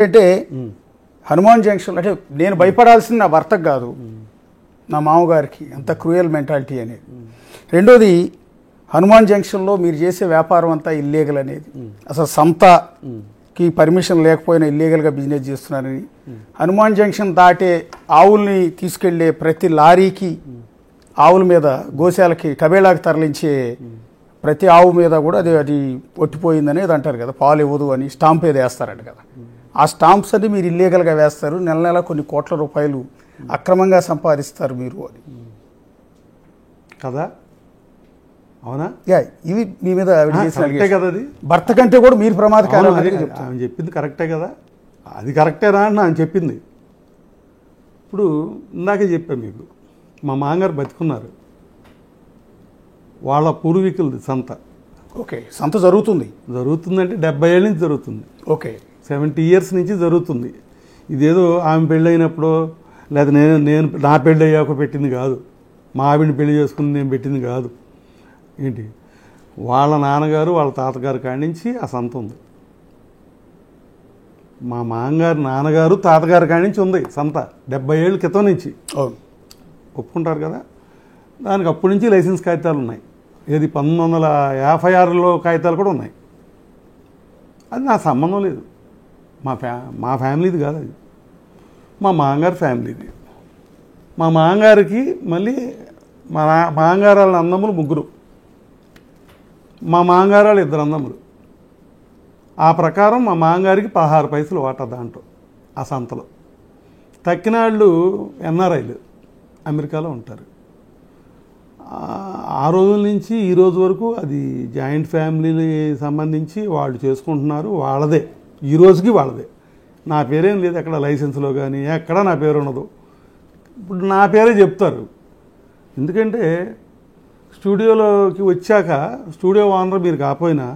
అంటే హనుమాన్ జంక్షన్ అంటే నేను భయపడాల్సింది నా భర్తకు కాదు, నా మామగారికి. అంత క్రూయల్ మెంటాలిటీ అనేది. రెండోది, హనుమాన్ జంక్షన్లో మీరు చేసే వ్యాపారం అంతా ఇల్లీగల్ అనేది, అసలు సంతకి పర్మిషన్ లేకపోయినా ఇల్లీగల్గా బిజినెస్ చేస్తున్నారని, హనుమాన్ జంక్షన్ దాటే ఆవుల్ని తీసుకెళ్లే ప్రతి లారీకి, ఆవుల మీద గోశాలకి కబేళాకి తరలించే ప్రతి ఆవు మీద కూడా అది ఒట్టిపోయిందనేది అంటారు కదా, పాలు ఇవ్వదు అని స్టాంప్ ఏదో వేస్తారంట కదా. ఆ స్టాంప్స్ అన్ని మీరు ఇల్లీగల్గా వేస్తారు, నెల నెల కొన్ని కోట్ల రూపాయలు అక్రమంగా సంపాదిస్తారు మీరు అని కదా. అవునా? ఇవి మీ మీద కరెక్టే కదా. అది భర్త కంటే కూడా మీరు ప్రమాదకారం అని చెప్పింది కరెక్టే కదా. అది కరెక్టేనా అని ఆయన చెప్పింది. ఇప్పుడు ఇందాకే చెప్పాను మీకు, మా మామగారు బతికున్నారు, వాళ్ళ పూర్వీకులది సంత. ఓకే, సంత జరుగుతుందంటే 70 ఏళ్ళ నుంచి జరుగుతుంది. ఓకే, 70 years నుంచి జరుగుతుంది. ఇదేదో ఆమె పెళ్ళైనప్పుడు లేదా నేను నా పెళ్ళి అయ్యాక పెట్టింది కాదు, మా ఆవిడని పెళ్లి చేసుకుని నేను పెట్టింది కాదు. ఏంటి, వాళ్ళ నాన్నగారు వాళ్ళ తాతగారు కాడి నుంచి ఆ సంత ఉంది. మా మామగారు నాన్నగారు తాతగారు కాడి నుంచి ఉంది సంత, 70 ఏళ్ళ క్రితం నుంచి. ఒప్పుకుంటారు కదా. దానికి అప్పటి నుంచి లైసెన్స్ కాగితాలు ఉన్నాయి. ఏది 1956లో కాగితాలు కూడా ఉన్నాయి. అది నా సంబంధం లేదు, మా ఫ్యామిలీది కాదు, అది మా మామగారి ఫ్యామిలీది. మా మామగారికి మళ్ళీ మా మామగారు వాళ్ళ అన్నములు 3, మా మామగారు వాళ్ళు 2 అన్నములు. ఆ ప్రకారం మా మామగారికి 16 పైసలు వాటా దాంట్లో ఆ సంతలో. తక్కిన వాళ్ళు ఎన్ఆర్ఐలు అమెరికాలో ఉంటారు. ఆ రోజుల నుంచి ఈ రోజు వరకు అది జాయింట్ ఫ్యామిలీకి సంబంధించి వాళ్ళు చేసుకుంటున్నారు, వాళ్ళదే, ఈ రోజుకి వాళ్ళదే. నా పేరేం లేదు ఎక్కడ లైసెన్స్లో కానీ, ఎక్కడ నా పేరు ఉండదు. ఇప్పుడు నా పేరే చెప్తారు, ఎందుకంటే స్టూడియోలోకి వచ్చాక స్టూడియో ఓనర్ మీరు కాకపోయినా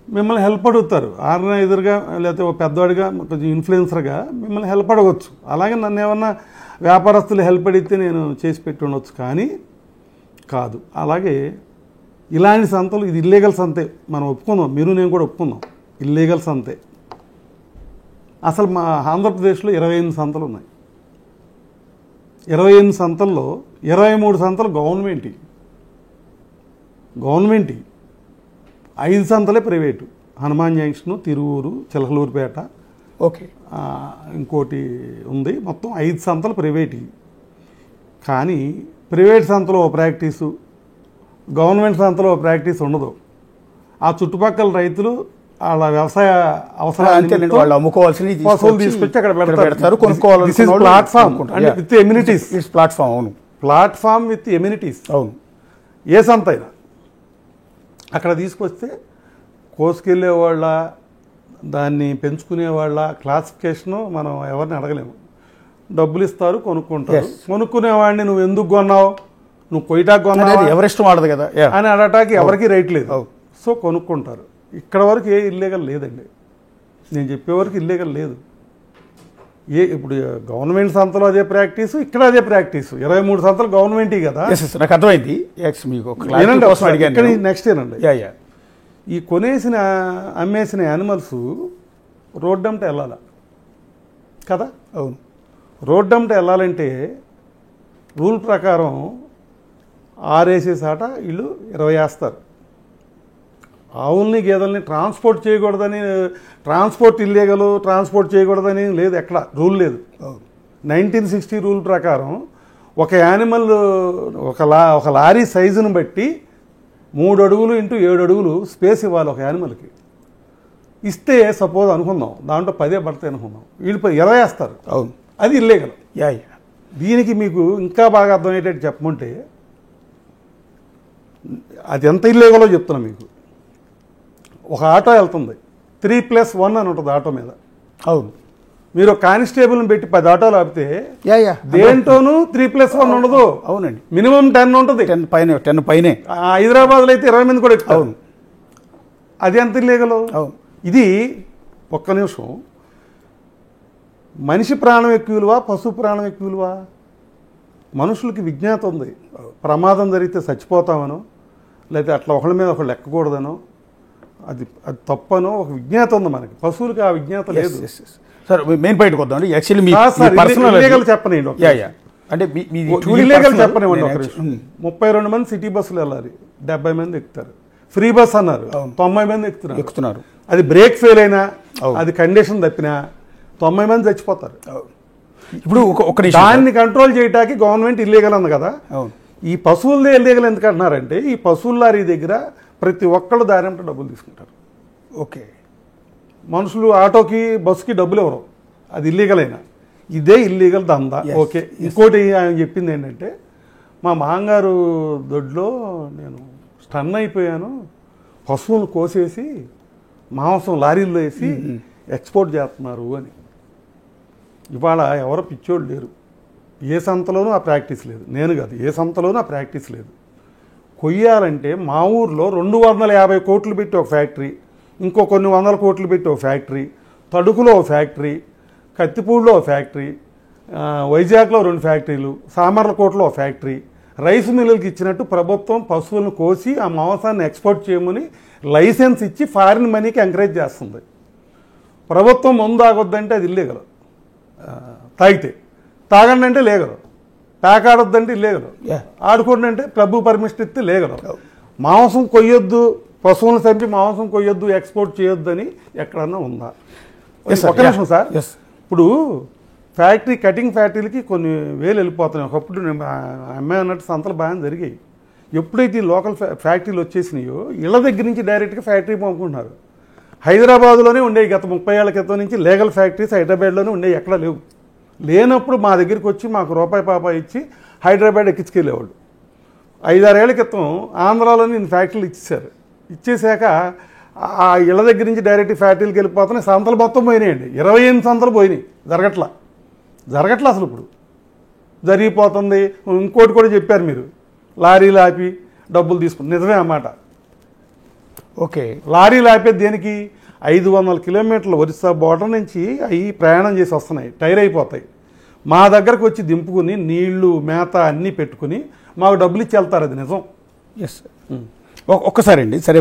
మిమ్మల్ని హెల్ప్ అడుగుతారు. ఆర్గనైజర్గా లేకపోతే ఒక పెద్దవాడిగా కొంచెం ఇన్ఫ్లుయెన్సర్గా మిమ్మల్ని హెల్ప్ అడగవచ్చు. అలాగే నన్ను ఏమన్నా వ్యాపారస్తులు హెల్ప్ అడిగితే నేను చేసి పెట్టి ఉండొచ్చు, కానీ కాదు. అలాగే ఇలాంటి సంతలు, ఇది ఇల్లీగల్ సంతే, మనం ఒప్పుకుందాం, మీరు నేను కూడా ఒప్పుకుందాం, ఇల్లీగల్ సంతే. అసలు మా ఆంధ్రప్రదేశ్లో 28 సంతలు ఉన్నాయి. 28 సంతల్లో 23 సంతలు గవర్నమెంట్, 5 సంతలే private. Hanuman junction, Tiruvuru, Chilakaluripet, okay, ఇంకోటి ఉంది. మొత్తం 5 సంతలు ప్రైవేట్. కానీ ప్రైవేట్ సంతలో ప్రాక్టీసు, గవర్నమెంట్ సంతలో ప్రాక్టీస్ ఉండదు. ఆ చుట్టుపక్కల రైతులు వాళ్ళ వ్యవసాయ అవసరాలు వాళ్ళు అమ్ముకోవాల్సిన తీసుకొచ్చి అక్కడ పెడతారు, కొనుక్కోవాలి. ప్లాట్ఫామ్ అంటే విత్ ఎమ్యూనిటీస్. ప్లాట్ఫామ్, అవును, ప్లాట్ఫామ్ విత్ ఎమ్యూనిటీస్. అవును, ఏ సంత అయినా అక్కడ తీసుకొస్తే కోసుకెళ్ళే వాళ్ళ, దాన్ని పెంచుకునే వాళ్ళ క్లాసిఫికేషను మనం ఎవరిని అడగలేము. డబ్బులు ఇస్తారు, కొనుక్కుంటారు. కొనుక్కునేవాడిని నువ్వు ఎందుకు కొన్నావు, నువ్వు కొయ్యటాకు కొన్నావు, ఎవరిష్టం వాడదు కదా అని అడగటానికి ఎవరికి రైట్ లేదు. సో కొనుక్కుంటారు. ఇక్కడ వరకు ఏ ఇల్లీగల్ లేదండి, నేను చెప్పే వరకు ఇల్లీగల్ లేదు. ఇప్పుడు గవర్నమెంట్ సంతలో అదే ప్రాక్టీసు, ఇక్కడ అదే ప్రాక్టీసు. 23 సంతలు గవర్నమెంట్ కదా. నాకు అర్థమైంది. నెక్స్ట్ ఏనండి, ఈ కొనేసిన అమ్మేసిన యానిమల్స్ రోడ్డంట వెళ్ళాలి కదా. అవును, రోడ్డంట వెళ్ళాలంటే రూల్ ప్రకారం 6 వేసేసాట వీళ్ళు 20 వేస్తారు. ఆవుల్ని గేదెల్ని ట్రాన్స్పోర్ట్ చేయకూడదని, ట్రాన్స్పోర్ట్ ఇల్లీగల్, ట్రాన్స్పోర్ట్ చేయకూడదని లేదు, ఎక్కడ రూల్ లేదు. 1960 రూల్ ప్రకారం ఒక యానిమల్, ఒక లారీ సైజును బట్టి 3 అడుగులు ఇంటూ 7 అడుగులు స్పేస్ ఇవ్వాలి ఒక యానిమల్కి. ఇస్తే సపోజ్ అనుకుందాం దాంట్లో 10 పడతాయి అనుకుందాం, వీళ్ళు 20 వేస్తారు. అవును, అది ఇల్లీగల్. దీనికి మీకు ఇంకా బాగా అర్థమయ్యేటట్టు చెప్పమంటే అది ఎంత ఇల్లీగలో చెప్తున్నా మీకు. ఒక ఆటో వెళ్తుంది, 3+1 అని ఉంటుంది ఆటో మీద. అవును, మీరు కానిస్టేబుల్ని పెట్టి 10 ఆటోలు ఆపితే దేంట్లోనూ 3+1 ఉండదు. అవునండి, మినిమం 10 ఉంటుంది, 10 పైనే. హైదరాబాద్లో అయితే 20 మంది కూడా ఎక్కువ. అవును, అది ఎంత ఇల్లీగలు. ఇది ఒక్క నిమిషం, మనిషి ప్రాణం ఎక్కువ విలువ, పశువు ప్రాణం ఎక్కువ విలువ? మనుషులకి విజ్ఞాత ఉంది. ప్రమాదం జరిగితే చచ్చిపోతామనో, లేకపోతే అట్లా ఒకళ్ళ మీద ఒకళ్ళు ఎక్కకూడదనో, అది అది తప్పనో ఒక విజ్ఞాత ఉంది మనకి, పశువులకి ఆ విజ్ఞాత లేదు. సార్ మెయిన్ పాయింట్కి వద్దాం అండి. యాక్చువల్లీ మీ పర్సనల్ చెప్పనండి, ఇల్లీగల్ చెప్పనివ్వండి. ఒక 32 మంది సిటీ బస్సులు వెళ్ళాలి, 70 మంది ఎక్కుతారు. ఫ్రీ బస్ అన్నారు, 90 మంది ఎక్కుతున్నారు. అది బ్రేక్ ఫెయిల్ అయినా, అది కండిషన్ తప్పినా 90 మంది చచ్చిపోతారు. ఇప్పుడు ఒక దాన్ని కంట్రోల్ చేయడానికి గవర్నమెంట్ ఇల్లీగల్ అంది కదా. ఈ పశువులదే ఇల్లీగల్ ఎందుకు అంటున్నారంటే, ఈ పశువుల లారీ దగ్గర ప్రతి ఒక్కళ్ళు దారింట డబ్బులు తీసుకుంటారు. ఓకే, మనుషులు ఆటోకి బస్సుకి డబ్బులు ఎవరు, అది ఇల్లీగల్ అయినా. ఇదే ఇల్లీగల్ దందా. ఓకే, ఇంకోటి ఆయన చెప్పింది ఏంటంటే, మా మామగారు దొడ్లో నేను స్టన్ అయిపోయాను, పశువులు కోసేసి మాంసం లారీల్లో వేసి ఎక్స్పోర్ట్ చేస్తున్నారు అని. ఇవాళ ఎవరో పిచ్చోళ్ళు లేరు, ఏ సంతలోనూ ఆ ప్రాక్టీస్ లేదు. నేను కాదు, ఏ సంతలోనూ ఆ ప్రాక్టీస్ లేదు. కొయ్యాలంటే మా ఊర్లో 250 కోట్లు పెట్టి ఒక ఫ్యాక్టరీ, ఇంకో కొన్ని వందల కోట్లు పెట్టి ఒక ఫ్యాక్టరీ, తడుకులో ఒక ఫ్యాక్టరీ, కత్తిపూడిలో ఒక ఫ్యాక్టరీ, వైజాగ్లో 2 ఫ్యాక్టరీలు, సామర్లకోటలో ఒక ఫ్యాక్టరీ. రైస్ మిల్లులకి ఇచ్చినట్టు ప్రభుత్వం పశువులను కోసి ఆ మాంసాన్ని ఎక్స్పోర్ట్ చేయమని లైసెన్స్ ఇచ్చి ఫారిన్ మనీకి ఎంకరేజ్ చేస్తుంది. ప్రభుత్వం మందు తాగొద్దంటే అది ఇల్లీగల్, తాగితే తాగండి అంటే లేగలు, ప్యాక్ ఆడొద్దంటే ఇల్లీగలు, ఆడుకోండి అంటే క్లబ్ పర్మిషన్ ఇస్తే లేగలు. మాంసం కొయ్యొద్దు, పశువులను చంపి మాంసం కొయ్యొద్దు, ఎక్స్పోర్ట్ చేయొద్దు అని ఎక్కడన్నా ఉందా? ఒక నిమిషం సార్, ఇప్పుడు ఫ్యాక్టరీ కటింగ్ ఫ్యాక్టరీలకి కొన్ని వేలు వెళ్ళిపోతున్నాయి. ఒకప్పుడు అమ్మాయి అన్నట్టు సంతలు బాగా జరిగాయి. ఎప్పుడైతే ఈ లోకల్ ఫ్యాక్టరీలు వచ్చేసినాయో ఇళ్ళ దగ్గర నుంచి డైరెక్ట్గా ఫ్యాక్టరీ పంపుకుంటున్నారు. హైదరాబాద్లోనే ఉండేవి గత 30 ఏళ్ల క్రితం నుంచి లీగల్ ఫ్యాక్టరీస్ హైదరాబాద్లోనే ఉండేవి, ఎక్కడా లేవు. లేనప్పుడు మా దగ్గరికి వచ్చి మాకు రూపాయి పాప ఇచ్చి హైదరాబాద్ ఎక్కించుకెళ్ళేవాళ్ళు. 5-6 ఏళ్ల క్రితం ఆంధ్రాలోనే ఇన్ని ఫ్యాక్టరీలు ఇచ్చేశారు. ఇచ్చేసాక ఆ ఇళ్ళ దగ్గర నుంచి డైరెక్ట్ ఫ్యాక్టరీలకు వెళ్ళిపోతున్నాయి. సంతలు మొత్తం పోయినాయండి, 28 సంతలు పోయినాయి. జరగట్లా అసలు. ఇప్పుడు జరిగిపోతుంది. ఇంకోటి కూడా చెప్పారు మీరు, లారీలు ఆపి డబ్బులు తీసుకుని, నిజమే అన్నమాట. ఓకే, లారీలు ఆపేది దేనికి? 500 కిలోమీటర్ల ఒరిస్సా బోర్డర్ నుంచి అవి ప్రయాణం చేసి వస్తున్నాయి, టైర్ అయిపోతాయి. మా దగ్గరకు వచ్చి దింపుకుని నీళ్లు మేత అన్నీ పెట్టుకుని మాకు డబ్బులు ఇచ్చి వెళ్తారు. అది నిజం. ఒక్కసారి అండి, సరే